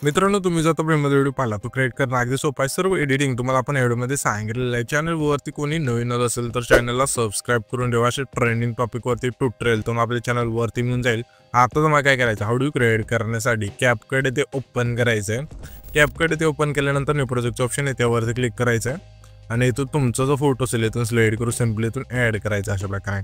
मित्रांनो, तुम्ही जर आतापर्यंत व्हिडिओ पाहिला तो क्रिएट करणं अगदी सोपं आहे. सर्व एडिटिंग तुम्हाला आपण व्हिडिओमध्ये सांगितलेलं आहे. चॅनलवरती कोणी नवीन असेल तर चॅनलला सबस्क्राईब करून ठेवा. असे ट्रेंडिंग टॉपिकवरती ट्युटोरियल तुम्हाला आपल्या चॅनलवरती मिळून जाईल. आता तुम्हाला काय करायचं, व्हिडिओ क्रिएट करण्यासाठी कॅपकट ते ओपन करायचं आहे. कॅपकट ते ओपन केल्यानंतर न्यू प्रोजेक्टचं ऑप्शन आहे त्यावरती क्लिक करायचं आहे आणि इथून तुमचा जो फोटो असेल इथून सिलेक्ट करून सिम्पली इथून ॲड करायचा. अशा प्रकारे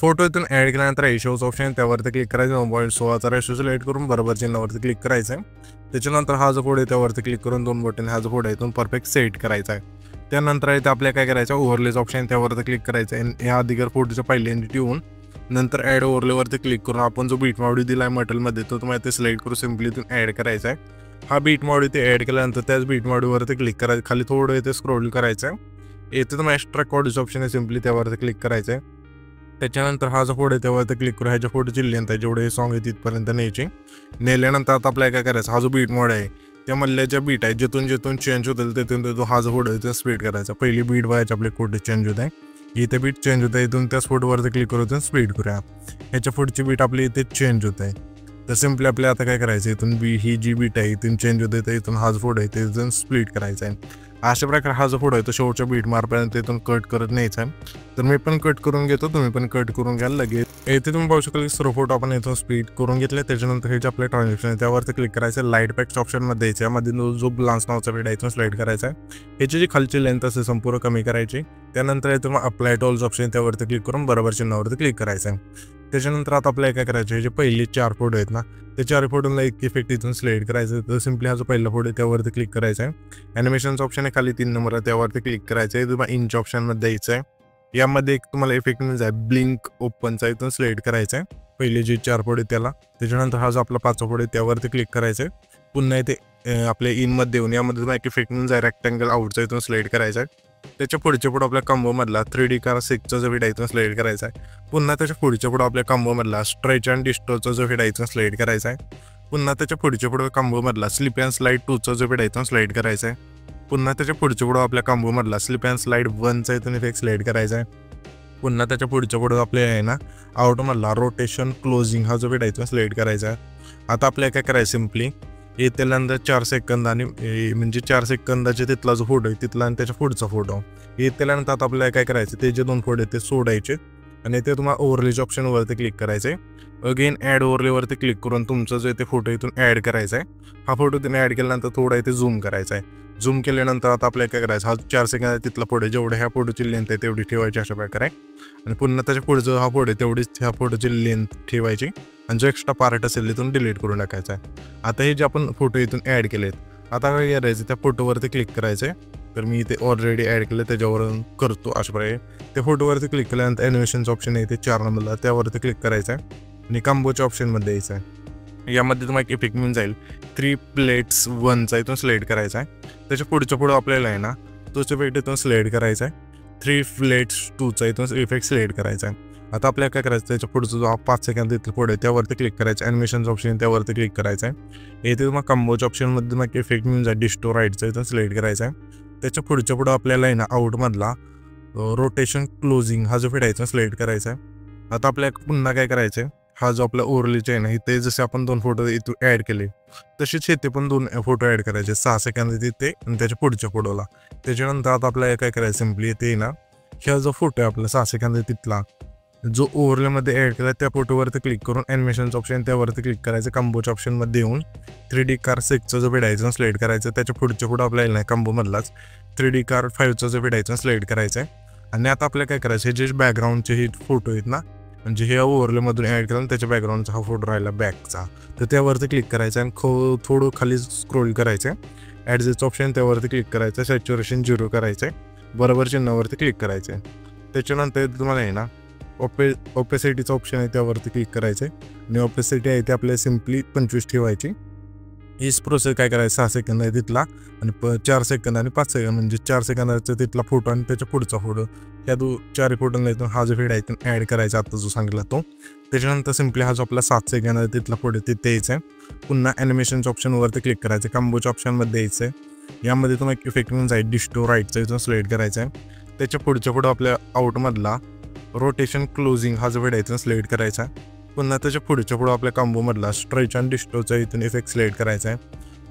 फोटो इथून ॲड केल्यानंतर रेशोचं ऑप्शन आहे त्यावरती क्लिक करायचं. 9.16चा रेशो सिलेक्ट करून बरोबर चिन्हावरती क्लिक करायचं आहे. त्याच्यानंतर हा जो फोटो आहे त्यावरती क्लिक करून 2 बटन हा जो फोटो आहे इथून परफेक्ट सेट करायचा आहे. त्यानंतर इथे आपल्याला काय करायचं, ओव्हरलेचं ऑप्शन आहे त्यावरती क्लिक करायचं आहे. ह्या अधिकार फोटोच्या पहिल्यांदा ठेवून नंतर ॲड ओव्हरलेवरती क्लिक करून आपण जो बीट मॉड्यूल दिला आहे मटेरियलमध्ये तो तुम्हाला ते सिलेक्ट करून सिम्पली इथून ॲड करायचा आहे. हा बीट मॉड्यूल ते ॲड केल्यानंतर त्याच बीट मॉड्यूलवरती क्लिक करायचं. खाली थोडं इथे स्क्रोल करायचं आहे. इथे तुम्हाला एक्स्ट्रा कॉर्डचं ऑप्शन आहे सिम्पली त्यावरती क्लिक करायचं आहे. त्याच्यानंतर हा जो फोटो आहे त्यावरती क्लिक करून ह्याच्या फोटोची लेंथ आहे जेवढे सॉन्ग आहे तिथपर्यंत न्यायची. नेल्यानंतर आता आपल्याला काय करायचं, हा जो बीट मॉड आहे त्यामधल्या ज्या बीट आहे जिथून चेंज होतील तिथून हा जो फोटो आहे ते स्पीड करायचा. पहिली बीट व्हायची आपले फोटो चेंज होत आहे, इथे बीट चेंज होत आहे, इथून त्याच फोटोवरती क्लिक करून स्पीड करूया. ह्याच्या पुढची बीट आपली इथे चेंज होत आहे तर सिम्पली आपल्याला आता काय करायचं, इथून ही जी बीट आहे इथून चेंज होते तर इथून हा जो फोटो आहे ते इथून स्प्लिट करायचा आहे. अशा प्रकारे हा जो फोटो आहे तो शेवटच्या बीट मारपर्यंत इथून कट करत न्यायचा आहे. तर मी पण कट करून घेतो, तुम्ही पण कट करून घ्याल लगेच. इथे तुम्ही पाहू शकाल की सर्व फोटो आपण इथून स्प्लिट करून घेतले. त्याच्यानंतर हे जे आपले ट्रान्झॅक्शन आहे त्यावरती क्लिक करायचं. लाईट पॅक्स ऑप्शनमध्ये द्यायचं, यामध्ये जो ब्लान्स नावाचा बीट आहे इथून सिलेक्ट करायचा आहे. ह्याची जी खालची लेंथ असेल संपूर्ण कमी करायची. त्यानंतर इथून अप्लाय टॉल्स ऑप्शन त्यावरती क्लिक करून बरोबर चिन्हावरती क्लिक करायचं आहे. त्याच्यानंतर आता आपल्याला काय करायचं, हे जे पहिले 4 फोटो आहेत ना ते 4 फोटोला एक इफेक्ट इथून सिलेक्ट करायचं. तर सिम्पली हा जो पहिला फोटो आहे त्यावरती क्लिक करायचा आहे. ॲनिमेशनचं ऑप्शन आहे खाली 3 नंबर आहे त्यावरती क्लिक करायचं आहे. तुम्हाला इंच ऑप्शनमध्ये द्यायचं आहे. यामध्ये एक तुम्हाला इफेक्ट मिळून जाईल ब्लिंक ओपनचा इथून सिलेक्ट करायचा आहे पहिले जे 4 फोटो आहेत त्याला. त्याच्यानंतर हा जो आपला 5वा फोटो आहे त्यावरती क्लिक करायचं आहे. पुन्हा इथे आपल्या इनमध्ये येऊन यामध्ये तुम्हाला एक इफेक्ट मिळून जाईल रेक्टँगल आउटचा इथून सिलेक्ट करायचा आहे. त्याच्या पुढच्या पुढं आपल्या कॉम्बोमधला 3D कार 6चा जो व्हिडिओ इथून सिलेक्ट करायचा आहे. पुन्हा त्याच्या पुढच्या पुढं आपल्या कॉम्बोमधला स्ट्रेच अँड डिस्टोरचा जो व्हिडिओ इथून सिलेक्ट करायचा आहे. पुन्हा त्याच्या पुढच्या पुढं कॉम्बोमधला स्लिप अँड स्लाइड 2चा जो व्हिडिओ इथून सिलेक्ट करायचा आहे. पुन्हा त्याच्या पुढच्या पुढं आपल्या कॉम्बोमधला स्लिप अँड स्लाइड 1चा इथून इफेक्ट सिलेक्ट करायचा आहे. पुन्हा त्याच्या पुढच्या पुढं आपल्या आहे ना आउटमधला रोटेशन क्लोजिंग हा जो व्हिडिओ इथून सिलेक्ट करायचा आहे. आता आपल्याला काय करायचं, सिम्पली येत्यानंतर 4 सेकंद आणि म्हणजे 4 सेकंदाचे तिथला जो फोटो आहे तिथला आणि त्याच्या पुढचा फोटो येत्यानंतर आता आपल्याला काय करायचं, ते जे 2 फोटो आहेत ते सोडायचे आणि ते तुम्हाला ओव्हरलेच्या ऑप्शनवरती क्लिक करायचे. अगेन ॲड ओव्हरलेवरती क्लिक करून तुमचा जो ते फोटो इथून ॲड करायचा आहे. हा फोटो त्याने ॲड केल्यानंतर थोडा इथे झूम करायचा आहे. झूम केल्यानंतर आता आपल्याला काय करायचं, हा 4 सेकंद तिथला फोटो जेवढे ह्या फोटोची लेंथ आहे तेवढी ठेवायची अशा प्रकारे. आणि पुन्हा त्याच्या पुढचं हा फोटो आहे तेवढीच ह्या फोटोची लेंथ ठेवायची आणि जो एक्स्ट्रा पार्ट असेल इथून डिलीट करून टाकायचा आहे. आता हे जे आपण फोटो इथून ॲड केलेत आता काय करायचं, त्या फोटोवरती क्लिक करायचं आहे. तर मी इथे ऑलरेडी ॲड केलं त्याच्यावरून करतो अशा प्रकारे. त्या फोटोवरती क्लिक केल्यानंतर ॲनिमेशनचं ऑप्शन आहे ते 4 नंबरला त्यावरती क्लिक करायचं आहे आणि कॉम्बोच्या ऑप्शनमध्ये यायचं आहे. यामध्ये तुम्हाला एक इफेक्ट मिळून जाईल 3 प्लेट्स 1चा इथून सिलेक्ट करायचा आहे. त्याच्या पुढच्या पुढं आपल्याला आहे ना तोच इफेक्ट इथून सिलेक्ट करायचा आहे. 3 प्लेट्स 2चा इथून इफेक्ट सिलेक्ट करायचा आहे. आता आपल्याला काय करायचं, त्याच्या पुढचं जो 5 सेकंद इथलं फोटो आहे त्यावरती क्लिक करायचं. ॲनिमेशनचं ऑप्शन त्यावरती क्लिक करायचं आहे. इथे तुम्हाला कॉम्बोच्या ऑप्शनमध्ये तुम्हाला इफेक्ट मिळून जाईल डिस्टो राईटचा इथून सिलेक्ट करायचा आहे. त्याच्या पुढच्या पुढं आपल्याला आहे ना आउटमधला रोटेशन क्लोजिंग हा जो व्हिडिओ आहे सिलेक्ट करायचा आहे. आता आपल्याला पुन्हा काय करायचं आहे, हा जो आपला ओव्हरलेचे आहे ना इथे जसे आपण 2 फोटो इथून ॲड केले तसेच इथे पण 2 फोटो ॲड करायचे 6 सेकंद तिथे आणि त्याच्या पुढच्या फोटोला. त्याच्यानंतर आता आपल्याला काय करायचं, सिम्पली इथे ना ह्या जो फोटो आहे आपला 6 सेकंद तिथला जो ओव्हरलेमध्ये ॲड केला त्या फोटोवरती क्लिक करून ॲनिमेशनचं ऑप्शन त्यावरती क्लिक करायचं. कॉम्बोच्या ऑप्शनमध्ये येऊन 3D कार 6चा जो व्हिडिओ सिलेक्ट करायचं. त्याच्या पुढच्या पुढं आपल्याला नाही कॉम्बोमधलाच 3D कार 5चा जो व्हिडिओ सिलेक्ट करायचं आहे. आणि आता आपल्याला काय करायचं, हे जे बॅकग्राऊंडचे हे फोटो आहेत ना म्हणजे हे ओव्हरलेमधून ॲड केलं त्याच्या बॅकग्राऊंडचा हा फोटो राहिला बॅकचा तर त्यावरती क्लिक करायचं आणि थोडं खाली स्क्रोल करायचं आहे. ॲडजस्ट ऑप्शन त्यावरती क्लिक करायचं. सॅच्युरेशन 0 करायचं आहे. बरोबर चिन्हावरती क्लिक करायचं आहे. त्याच्यानंतर तुम्हाला आहे ना ऑपेसिटीचा ऑप्शन आहे त्यावरती क्लिक करायचं आहे आणि ऑपेसिटी आहे ते आपल्याला सिम्पली 25 ठेवायची. हीच प्रोसेस काय करायचं, 6 सेकंद आहे तिथला आणि 4 सेकंद आणि 5 सेकंद म्हणजे 4 सेकंदाचा तिथला फोटो आणि त्याच्या पुढचा फोटो ह्या 4 फोटोला इथून हा जो व्हिडिओ इथून ॲड करायचा आता जो सांगितला तो. त्याच्यानंतर सिम्पली हा जो आपला 7 सेकंद आहे तिथला फोटो तिथे यायचा आहे. पुन्हा ॲनिमेशनच्या ऑप्शनवरती क्लिक करायचं. कॉम्बोच्या ऑप्शनमध्ये यायचं आहे. यामध्ये तुम्हाला एक इफेक्ट मिळून जाईल डिस्टो राईटचा इथून सिलेक्ट करायचा आहे. त्याच्या पुढच्या पुढं आपल्या आउटमधला रोटेशन क्लोजिंग हा जो व्हिडिओ इथून सिलेक्ट करायचा. पुन्हा त्याच्या पुढच्या पुढं आपल्या कॉम्बोमधला स्ट्रेच अँड डिस्टोरचा इथून इफेक्ट सिलेक्ट करायचा आहे.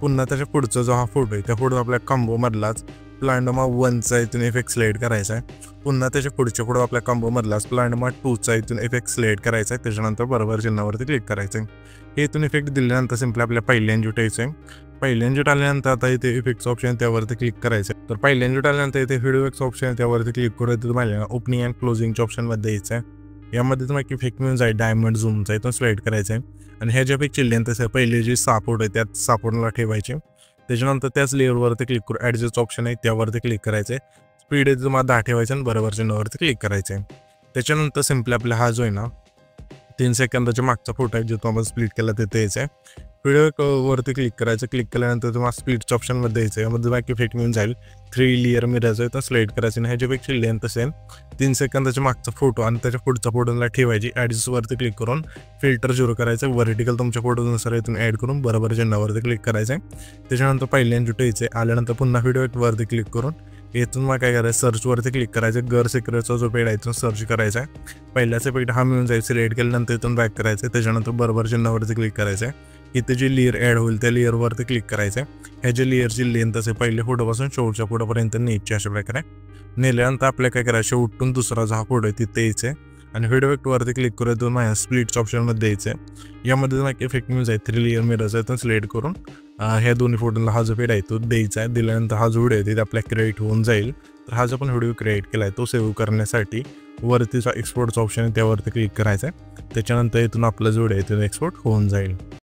पुन्हा त्याच्या पुढचा जो हा फोटो आहे त्या फोटो आपल्या कॉम्बो मधलाच प्लांडोमा 1चा इथून इफेक्ट सिलेक्ट करायचा आहे. पुन्हा त्याच्या पुढच्या फोटो आपल्या कॉम्बो मधलाच प्लांडोमा 2चा इथून इफेक्ट सिलेक्ट करायचा आहे. त्याच्यानंतर बरोबर चिन्हावरती क्लिक करायचं आहे. हे इथून इफेक्ट दिल्यानंतर सिम्पली आपल्या पहिल्या इंजूट यायचं आहे. पहिल्या इंजूट आल्यानंतर आता इथे इफेक्ट्स ऑप्शन त्यावरती क्लिक करायचं आहे. तर पहिल्या इंजूट आल्यानंतर इथे व्हिडिओ इफेक्ट्स ऑप्शन त्यावरती क्लिक करून तुम्हाला ओपनिंग अँड क्लोजिंगच्या ऑप्शनमध्ये यायचं आहे. यामध्ये तुम्हाला इफेक्ट मिळून जाईल डायमंड झूमचा इथून सिलेक्ट करायचं आहे. आणि ह्या ज्या इफेक्टची लेंथ असेल पहिले जी सापोर्ट आहे त्यात सापोर्टला ठेवायचे. त्याच्यानंतर त्याच लेअरवरती क्लिक करून ॲडजस्ट ऑप्शन आहे त्यावरती क्लिक करायचं आहे. स्पीड आहे तुम्हाला 10 ठेवायचं आणि बरोबर चिन्हावरती क्लिक करायचं आहे. त्याच्यानंतर सिम्पली आपला हा जो आहे ना 3 सेकंदाच्या मागचा फोटो आहे जो तो आपण स्प्लिट केला तिथे यायचं आहे. व्हिडिओ वरती क्लिक करायचं. क्लिक केल्यानंतर तुम्हाला स्प्लिटच्या ऑप्शनमध्ये यायचं आहे. यामध्ये बाकी इफेक्ट मिळून जाईल 3 लेअर मिररचं तर सिलेक्ट करायचं. आणि ह्याच्यापेक्षा लेंथ असेल 3 सेकंदाच्या मागचा फोटो आणि त्याच्या पुढचा फोटोला ठेवायची. ॲडजस्टवरती क्लिक करून फिल्टर 0 करायचं. व्हर्टिकल तुमच्या फोटोनुसार इथून ॲड करून बरोबर चिन्हावरती क्लिक करायचं आहे. त्याच्यानंतर पहिल्यांदा यायचं आहे. आल्यानंतर पुन्हा व्हिडिओ वरती क्लिक करून इथून मग काय करायचं सर्चवरती क्लिक करायचं. गर सिक्रेटचा जो पेड आहे इथून सर्च करायचा आहे. पहिल्याचा पेड हा मिळून जाईल. सिलेक्ट केल्यानंतर इथून बॅक करायचं आहे. त्याच्यानंतर बरोबर चिन्हावरती क्लिक करायचं आहे. इथे जी लेअर ॲड होईल त्या लेअरवरती क्लिक करायचं आहे. ह्याच्या लेअरची लेंथ असेल पहिले फोटोपासून शेवटच्या फोटोपर्यंत न्यायची अशा प्रकारे. नेल्यानंतर आपल्याला काय करायचं शेवटून दुसरा जो हा फोटो आहे तिथे यायचं आहे. आणि व्हिडिओ इफेक्टवरती क्लिक करून तुम्ही माझ्या स्प्लिटच्या ऑप्शनमध्ये द्यायचं आहे. यामध्ये तुम्हाला इफेक्ट मिळून जाईल 3 लेअर मिररचा आहे तर सिलेक्ट करून ह्या दोन्ही फोटोला हा जो पेड आहे तो द्यायचा आहे. दिल्यानंतर हा जो व्हिडिओ आहे तिथे आपल्या क्रिएट होऊन जाईल. तर हा जो आपण व्हिडिओ क्रिएट केला आहे तो सेव्ह करण्यासाठी वरतीचा एक्सपोर्टचा ऑप्शन आहे त्यावरती क्लिक करायचा आहे. त्याच्यानंतर इथून आपला जो व्हिडिओ आहे तो एक्सपोर्ट होऊन जाईल.